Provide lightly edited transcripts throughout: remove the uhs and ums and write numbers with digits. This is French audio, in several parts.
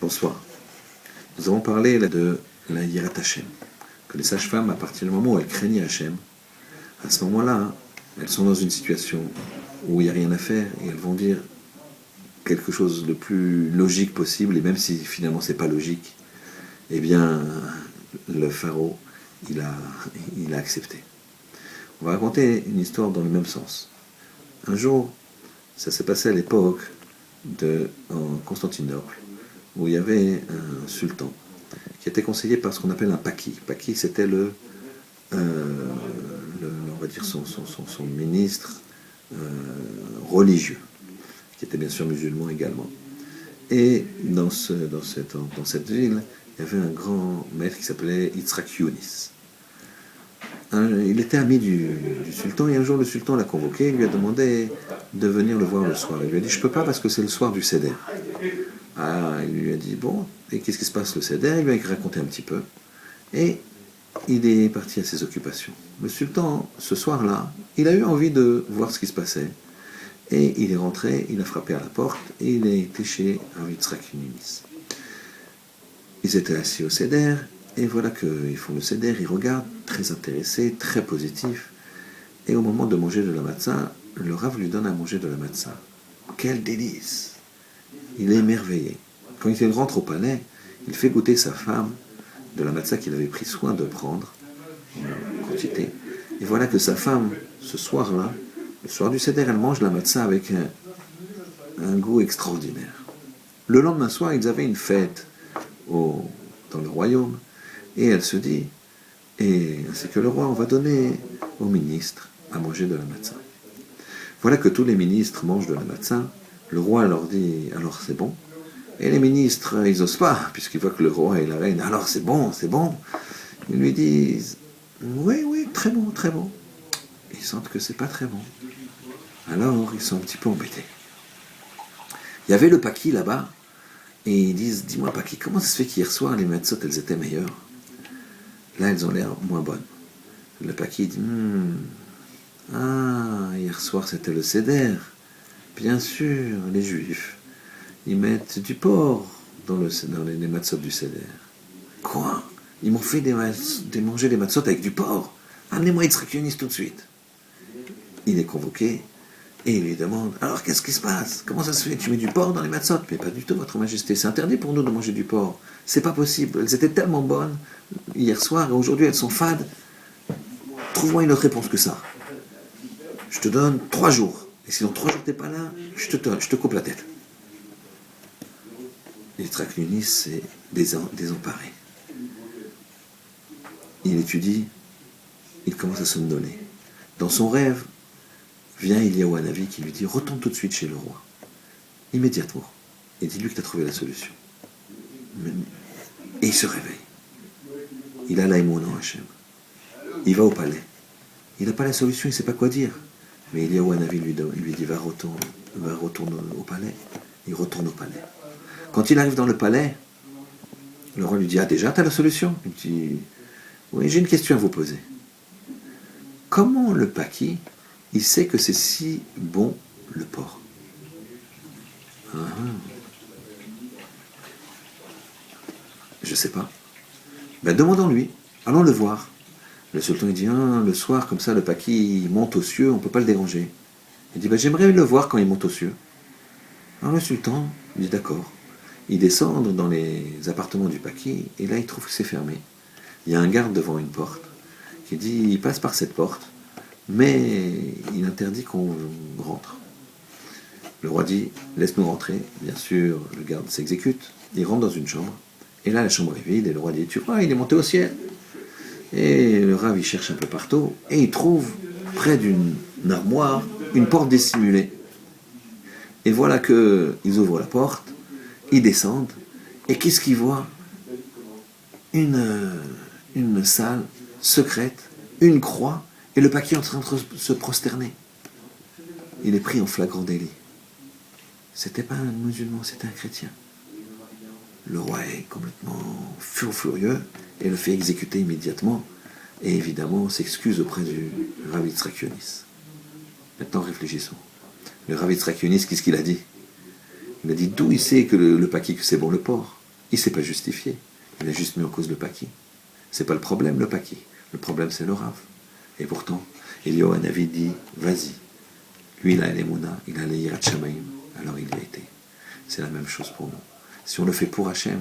Bonsoir. Nous avons parlé là, de la Yirat Hashem, que les sages-femmes, à partir du moment où elles craignaient Hashem, à ce moment-là, elles sont dans une situation où il n'y a rien à faire et elles vont dire quelque chose le plus logique possible, et même si finalement c'est pas logique, eh bien le pharaon il a accepté. On va raconter une histoire dans le même sens. Un jour, ça s'est passé à l'époque en Constantinople, où il y avait un sultan qui était conseillé par ce qu'on appelle un paki. Paki, c'était on va dire son ministre religieux, qui était bien sûr musulman également. Et dans cette ville, il y avait un grand maître qui s'appelait Yitzhak Younis. Il était ami du sultan, et un jour le sultan l'a convoqué, il lui a demandé de venir le voir le soir. Il lui a dit, je ne peux pas parce que c'est le soir du Seder. Ah, il lui a dit, bon, et qu'est-ce qui se passe le Seder? Il lui a raconté un petit peu. Et il est parti à ses occupations. Le sultan, ce soir-là, il a eu envie de voir ce qui se passait. Et il est rentré, il a frappé à la porte, et il a été chez Rav Yitzhak Younis. Ils étaient assis au Seder, et voilà qu'ils font le Seder, ils regardent, très intéressés, très positifs. Et au moment de manger de la matzah, le Rav lui donne à manger de la matzah. Quel délice! Il est émerveillé. Quand il rentre au palais, il fait goûter sa femme de la matzah qu'il avait pris soin de prendre, en quantité. Et voilà que sa femme, ce soir-là, le soir du Seder, elle mange la matzah avec un goût extraordinaire. Le lendemain soir, ils avaient une fête dans le royaume, et elle se dit, et ainsi que le roi, on va donner aux ministres à manger de la matzah. Voilà que tous les ministres mangent de la matzah. Le roi leur dit, alors c'est bon. Et les ministres, ils n'osent pas, puisqu'ils voient que le roi et la reine, alors c'est bon, c'est bon. Ils lui disent, oui, oui, très bon, très bon. Ils sentent que c'est pas très bon. Alors, ils sont un petit peu embêtés. Il y avait le paki là-bas, et ils disent, dis-moi paki, comment ça se fait qu'hier soir, les matzot, elles étaient meilleures? Là, elles ont l'air moins bonnes. Le paki dit, hier soir, c'était le Seder. Bien sûr, les juifs, ils mettent du porc dans les matzot du Seder. Quoi? Ils m'ont fait manger des matzot avec du porc? Amenez-moi Yitzhak Younis tout de suite. Il est convoqué et il lui demande, alors qu'est-ce qui se passe? Comment ça se fait? Tu mets du porc dans les matzot? Mais pas du tout, votre majesté, c'est interdit pour nous de manger du porc. C'est pas possible, elles étaient tellement bonnes hier soir et aujourd'hui elles sont fades. Trouve-moi une autre réponse que ça. Je te donne 3 jours. Et si dans 3 jours t'es pas là, je te coupe la tête. Yitzhak Younis est désemparé. Il étudie, il commence à somnoler. Dans son rêve, vient Eliyahu Hanavi qui lui dit, retourne tout de suite chez le roi. Immédiatement. Et dis-lui que tu as trouvé la solution. Et il se réveille. Il a l'aïmouna en Hachem. Il va au palais. Il n'a pas la solution, il ne sait pas quoi dire. Mais Eliyahu Hanavi lui dit, va retourner au palais. Il retourne au palais. Quand il arrive dans le palais, le roi lui dit, déjà, tu as la solution? Il dit, oui, j'ai une question à vous poser. Comment le paki, il sait que c'est si bon le porc? Je sais pas. Ben demandons-lui, allons le voir. Le sultan il dit, le soir comme ça le paki il monte aux cieux, on ne peut pas le déranger. Il dit, j'aimerais le voir quand il monte aux cieux. Alors le sultan dit d'accord. Ils descendent dans les appartements du paki et là il trouve que c'est fermé. Il y a un garde devant une porte qui dit, il passe par cette porte, mais il interdit qu'on rentre. Le roi dit, laisse-nous rentrer. Bien sûr, le garde s'exécute. Il rentre dans une chambre. Et là, la chambre est vide. Et le roi dit, tu vois, il est monté au ciel. Et le Rav, il cherche un peu partout. Et il trouve, près d'une armoire, une porte dissimulée. Et voilà qu'ils ouvrent la porte. Ils descendent. Et qu'est-ce qu'ils voient? Une salle secrète, une croix. Et le paki est en train de se prosterner. Il est pris en flagrant délit. C'était pas un musulman, c'était un chrétien. Le roi est complètement furieux et le fait exécuter immédiatement. Et évidemment, s'excuse auprès du Rav Yitzhak Younis. Maintenant, réfléchissons. Le Rav Yitzhak Younis, qu'est-ce qu'il a dit? Il a dit, d'où il sait que le paki, que c'est bon le porc? il ne s'est pas justifié. Il a juste mis en cause le Paki. C'est pas le problème, le Paki. Le problème, c'est le Rav. Et pourtant, Eliyahu Hanavi dit, vas-y. Lui, il a l'Emouna, il a l'Yirat Shamaim, alors il y a été. C'est la même chose pour nous. Si on le fait pour Hachem,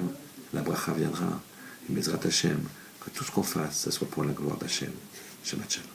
la bracha viendra, et Bezrat Hachem, que tout ce qu'on fasse, ça soit pour la gloire d'Hachem. Shabbat Shalom.